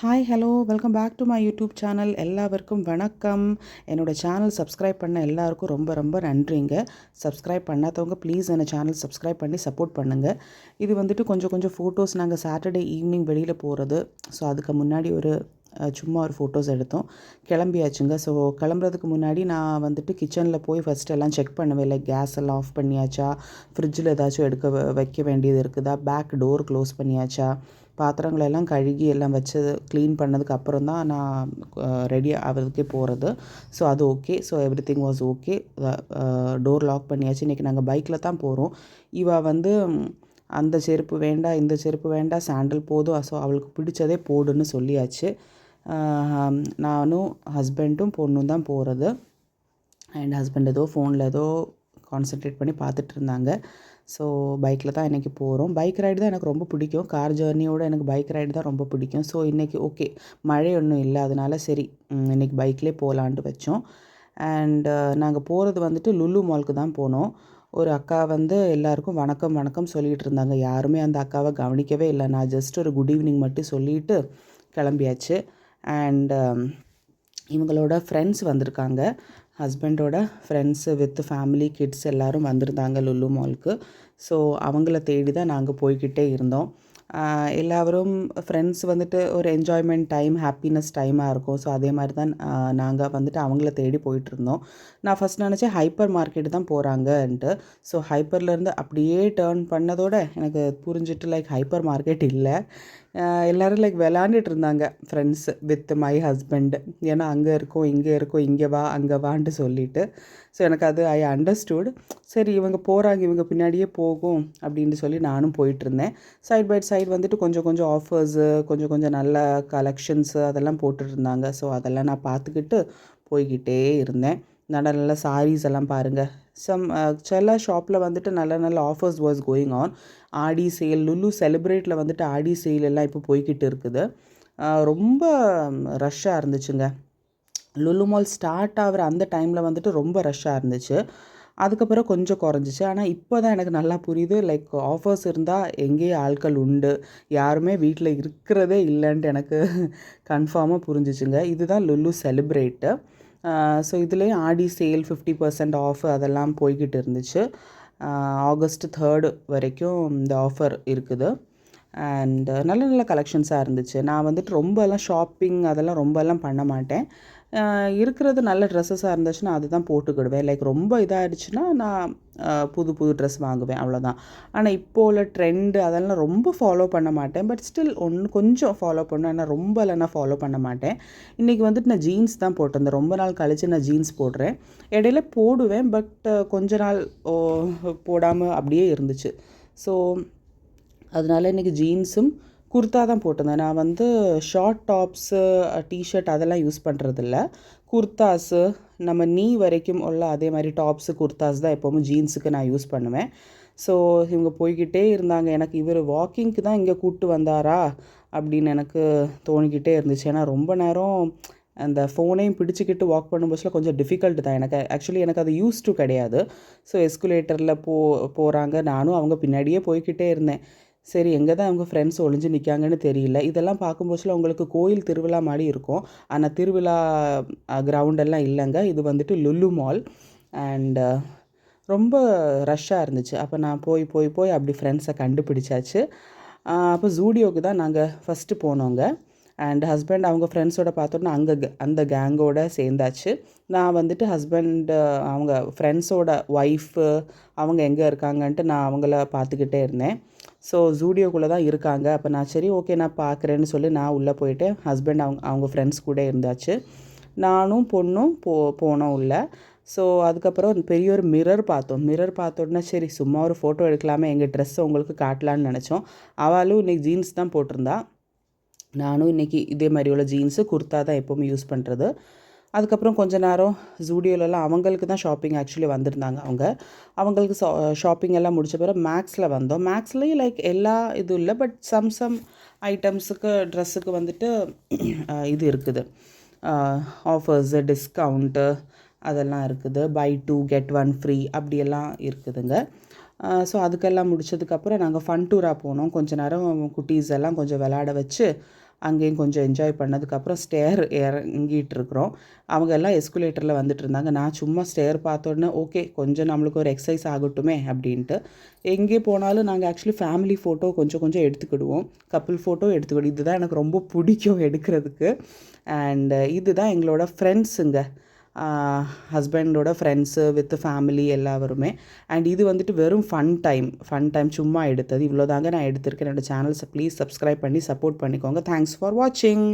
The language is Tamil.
Hi hello welcome back to my YouTube channel. எல்லாருக்கும் வணக்கம். என்னோடய சேனல் சப்ஸ்கிரைப் பண்ண எல்லாருக்கும் ரொம்ப ரொம்ப நன்றிங்க. சப்ஸ்கிரைப் பண்ணாதவங்க ப்ளீஸ் என்ன சேனல் சப்ஸ்கிரைப் பண்ணி சப்போர்ட் பண்ணுங்கள். இது வந்துட்டு கொஞ்சம் கொஞ்சம் ஃபோட்டோஸ் நாங்கள் சாட்டர்டே ஈவினிங் வெளியில் போகிறது. ஸோ அதுக்கு முன்னாடி சும்மா ஒரு ஃபோட்டோஸ் எடுத்தோம். கிளம்பியாச்சுங்க. ஸோ கிளம்புறதுக்கு முன்னாடி நான் வந்துட்டு கிச்சனில் போய் ஃபஸ்ட் எல்லாம் செக் பண்ணுவேன். லைக் கேஸ் எல்லாம் ஆஃப் பண்ணியாச்சா, ஃப்ரிட்ஜில் ஏதாச்சும் வைக்க வேண்டியது இருக்குதா, பேக் டோர் க்ளோஸ் பண்ணியாச்சா, பாத்திரங்களெல்லாம் கழுகி எல்லாம் வச்சது க்ளீன் பண்ணதுக்கு அப்புறம் தான் நான் ரெடி ஆகிறதுக்கே போகிறது. ஸோ அது okay. So everything was okay. Door lock பண்ணியாச்சு. இன்றைக்கி நாங்கள் பைக்கில் தான் போகிறோம். இவ வந்து அந்த செருப்பு வேண்டாம், இந்த செருப்பு வேண்டாம், சாண்டல் போதும், ஸோ அவளுக்கு பிடிச்சதே போடுன்னு சொல்லியாச்சு. நானும் ஹஸ்பண்டும் பொண்ணும் தான் போகிறது. அண்ட் ஹஸ்பண்ட் ஏதோ ஃபோனில் ஏதோ கான்சன்ட்ரேட் பண்ணி பார்த்துட்டு இருந்தாங்க. ஸோ பைக்கில் தான் இன்றைக்கி போகிறோம். பைக் ரைடு தான் எனக்கு ரொம்ப பிடிக்கும். கார் ஜர்னியோட எனக்கு பைக் ரைடு தான் ரொம்ப பிடிக்கும். ஸோ இன்றைக்கி ஓகே, மழை ஒன்றும் இல்லை, அதனால சரி இன்றைக்கி பைக்லேயே போகலான்ட்டு வச்சோம். அண்டு நாங்கள் போகிறது வந்துட்டு லுலு மாலுக்கு தான் போனோம். ஒரு அக்கா வந்து எல்லாருக்கும் வணக்கம் வணக்கம் சொல்லிகிட்டு இருந்தாங்க. யாருமே அந்த அக்காவை கவனிக்கவே இல்லை. நான் ஜஸ்ட் ஒரு குட் ஈவினிங் மட்டும் சொல்லிவிட்டு கிளம்பியாச்சு. அண்ட் இவங்களோட ஃப்ரெண்ட்ஸ் வந்திருக்காங்க. ஹஸ்பண்டோட ஃப்ரெண்ட்ஸு வித் ஃபேமிலி கிட்ஸ் எல்லோரும் வந்திருந்தாங்க லுலு மாலுக்கு. ஸோ அவங்கள தேடி தான் நாங்கள் போய்கிட்டே இருந்தோம். எல்லோரும் ஃப்ரெண்ட்ஸ் வந்துட்டு ஒரு என்ஜாய்மெண்ட் டைம், ஹாப்பினஸ் டைமாக இருக்கும். ஸோ அதே மாதிரி தான் நாங்கள் வந்துட்டு அவங்கள தேடி போயிட்டுருந்தோம். நான் ஃபஸ்ட் நினச்சேன் ஹைப்பர் மார்க்கெட்டு தான் போகிறாங்கன்ட்டு. ஸோ ஹைப்பர்லேருந்து அப்படியே டேர்ன் பண்ணதோட எனக்கு புரிஞ்சிட்டு லைக் ஹைப்பர் மார்க்கெட் இல்லை. எல்லோரும் லைக் விளாண்டுட்டு இருந்தாங்க ஃப்ரெண்ட்ஸு வித் மை ஹஸ்பண்டு. ஏன்னா அங்கே இருக்கோம், இங்கே இருக்கோம், இங்கே வா அங்கே வான்ட்டு சொல்லிவிட்டு. ஸோ எனக்கு அது ஐ அண்டர்ஸ்டுட். சரி இவங்க போகிறாங்க, இவங்க பின்னாடியே போகும் அப்படின்ட்டு சொல்லி நானும் போயிட்டுருந்தேன். சைட் பை சைடு வந்துட்டு கொஞ்சம் கொஞ்சம் ஆஃபர்ஸு, கொஞ்சம் கொஞ்சம் நல்ல கலெக்ஷன்ஸு அதெல்லாம் போட்டுட்ருந்தாங்க. ஸோ அதெல்லாம் நான் பார்த்துக்கிட்டு போய்கிட்டே இருந்தேன். நல்ல நல்ல சாரீஸ் எல்லாம் பாருங்கள். சில ஷாப்பில் வந்துட்டு நல்ல நல்ல offers was going on. Aadi sale, Lulu செலிப்ரேட்டில் வந்துட்டு ஆடி சேல் எல்லாம் இப்போ போய்கிட்டு இருக்குது. ரொம்ப ரஷ்ஷாக இருந்துச்சுங்க. லுலு மால் ஸ்டார்ட் ஆகிற அந்த டைமில் வந்துட்டு ரொம்ப ரஷ்ஷாக இருந்துச்சு. அதுக்கப்புறம் கொஞ்சம் குறைஞ்சிச்சு. ஆனால் இப்போ தான் எனக்கு நல்லா புரியுது, லைக் ஆஃபர்ஸ் இருந்தால் எங்கேயும் ஆட்கள் உண்டு, யாருமே வீட்டில் இருக்கிறதே இல்லைன்ட்டு எனக்கு கன்ஃபார்மாக புரிஞ்சிச்சுங்க. இதுதான் லுலு செலிப்ரேட்டு. ஸோ இதுலேயும் ஆடி சேல் 50% ஆஃப் அதெல்லாம் போய்கிட்டு இருந்துச்சு. ஆகஸ்ட் 3 வரைக்கும் இந்த ஆஃபர் இருக்குது. அண்டு நல்ல நல்ல கலெக்ஷன்ஸாக இருந்துச்சு. நான் வந்துட்டு ரொம்பலாம் ஷாப்பிங் அதெல்லாம் ரொம்பலாம் பண்ண மாட்டேன். இருக்கிறது நல்ல ட்ரெஸ்ஸஸாக இருந்துச்சுன்னா அதுதான் போட்டுக்கிடுவேன். லைக் ரொம்ப இதாகிடுச்சுன்னா நான் புது புது ட்ரெஸ் வாங்குவேன், அவ்வளோதான். ஆனால் இப்போ உள்ள ட்ரெண்டு அதெல்லாம் ரொம்ப ஃபாலோ பண்ண மாட்டேன். பட் ஸ்டில் கொஞ்சம் ஃபாலோ பண்ணுவேன். ஆனால் ரொம்பலாம் நான் ஃபாலோ பண்ண மாட்டேன். இன்றைக்கி வந்துட்டு நான் ஜீன்ஸ் தான் போட்டிருந்தேன். ரொம்ப நாள் கழித்து நான் ஜீன்ஸ் போடுறேன். இடையில போடுவேன், பட் கொஞ்ச நாள் போடாமல் அப்படியே இருந்துச்சு. ஸோ அதனால இன்றைக்கி ஜீன்ஸும் குர்த்தா தான் போட்டிருந்தேன். நான் வந்து ஷார்ட் டாப்ஸு, டிஷர்ட் அதெல்லாம் யூஸ் பண்ணுறதில்ல. குர்த்தாஸு நம்ம நீ வரைக்கும் உள்ள அதே மாதிரி டாப்ஸு குர்த்தாஸ் தான் எப்போவும் ஜீன்ஸுக்கு நான் யூஸ் பண்ணுவேன். ஸோ இவங்க போய்கிட்டே இருந்தாங்க. எனக்கு இவர் வாக்கிங்க்கு தான் இங்கே கூப்பிட்டு வந்தாரா அப்படின்னு எனக்கு தோணிக்கிட்டே இருந்துச்சு. ஏன்னா ரொம்ப நேரம் அந்த ஃபோனையும் பிடிச்சிக்கிட்டு வாக் பண்ணும்போதுல கொஞ்சம் டிஃபிகல்ட் தான் எனக்கு. ஆக்சுவலி எனக்கு அது யூஸ் டு கிடையாது. ஸோ எஸ்குலேட்டரில் போகிறாங்க, நானும் அவங்க பின்னாடியே போய்கிட்டே இருந்தேன். சரி எங்கே தான் அவங்க ஃப்ரெண்ட்ஸ் ஒளிஞ்சு நிற்காங்கன்னு தெரியல. இதெல்லாம் பார்க்கும்போதுல உங்களுக்கு கோயில் திருவிழா மாதிரி இருக்கும். ஆனால் திருவிழா கிரவுண்டெல்லாம் இல்லைங்க. இது வந்துட்டு லுலு மால். அண்டு ரொம்ப ரஷ்ஷாக இருந்துச்சு. அப்போ நான் போய் அப்படி ஃப்ரெண்ட்ஸை கண்டுபிடிச்சாச்சு. அப்போ ஜூடியோக்கு தான் நாங்கள் ஃபஸ்ட்டு போனோங்க. அண்ட் ஹஸ்பண்ட் அவங்க ஃப்ரெண்ட்ஸோட பார்த்தோன்னா அந்த கேங்கோடு சேர்ந்தாச்சு. நான் வந்துட்டு ஹஸ்பண்டு அவங்க ஃப்ரெண்ட்ஸோட ஒய்ஃபு அவங்க எங்கே இருக்காங்கன்ட்டு நான் அவங்கள பார்த்துக்கிட்டே இருந்தேன். ஸோ ஜூடியோக்குள்ளே தான் இருக்காங்க. அப்போ நான் சரி ஓகே நான் பார்க்குறேன்னு சொல்லி நான் உள்ளே போயிட்டு ஹஸ்பண்ட் அவங்க ஃப்ரெண்ட்ஸ் கூட இருந்தாச்சு. நானும் பொண்ணும் போனோம் உள்ளே. ஸோ அதுக்கப்புறம் பெரிய ஒரு மிரர் பார்த்தோன்னா சரி சும்மா ஒரு ஃபோட்டோ எடுக்கலாமே, எங்கள் ட்ரெஸ்ஸை உங்களுக்கு காட்டலான்னு நினச்சோம். அவளும் இன்றைக்கி ஜீன்ஸ் தான் போட்டிருந்தா. நானும் இன்றைக்கி இதே மாதிரி உள்ள ஜீன்ஸு குர்த்தா தான் எப்போவுமே யூஸ் பண்ணுறது. அதுக்கப்புறம் கொஞ்ச நேரம் ஜூடியோலலாம் அவங்களுக்கு தான் ஷாப்பிங் ஆக்சுவலி வந்திருந்தாங்க. அவங்களுக்கு ஷாப்பிங் எல்லாம் முடிச்ச பிறகு மேக்ஸில் வந்தோம். மேக்ஸ்லேயும் லைக் எல்லா இதுவும் இல்லை, பட் சம் ஐட்டம்ஸுக்கு ட்ரெஸ்ஸுக்கு வந்துட்டு இது இருக்குது, ஆஃபர்ஸு, டிஸ்கவுண்ட்டு அதெல்லாம் இருக்குது. பை 2 get 1 ஃப்ரீ அப்படியெல்லாம் இருக்குதுங்க. ஸோ அதுக்கெல்லாம் முடிச்சதுக்கப்புறம் நாங்கள் ஃபன் டூராக போனோம். கொஞ்ச நேரம் குட்டீஸ் எல்லாம் கொஞ்சம் விளையாட வச்சு அங்கேயும் கொஞ்சம் என்ஜாய் பண்ணதுக்கப்புறம் ஸ்டேர் இறங்கிட்டு இருக்கிறோம். அவங்க எல்லாம் எஸ்குலேட்டரில் வந்துட்டு இருந்தாங்க. நான் சும்மா ஸ்டேர் பார்த்தோன்னே ஓகே கொஞ்சம் நம்மளுக்கு ஒரு எக்ஸசைஸ் ஆகட்டுமே அப்படின்ட்டு. எங்கே போனாலும் நாங்கள் ஆக்சுவலி ஃபேமிலி ஃபோட்டோ கொஞ்சம் கொஞ்சம் எடுத்துக்கிடுவோம். Couple photo எடுத்துக்கிடுவோம். இதுதான் எனக்கு ரொம்ப பிடிக்கும் எடுக்கிறதுக்கு. அண்ட் இதுதான் எங்களோட ஃப்ரெண்ட்ஸுங்க. ஹஸ்பண்டோட ஃப்ரெண்ட்ஸு வித் ஃபேமிலி எல்லாருமே. அண்ட் இது வந்துட்டு வெறும் ஃபன் டைம் சும்மா எடுத்தது. இவ்வளோ தாங்க நான் எடுத்திருக்கேன். என்னோடய சேனல்ஸை ப்ளீஸ் சப்ஸ்கிரைப் பண்ணி சப்போர்ட் பண்ணிக்கோங்க. தேங்க்ஸ் ஃபார் வாட்சிங்.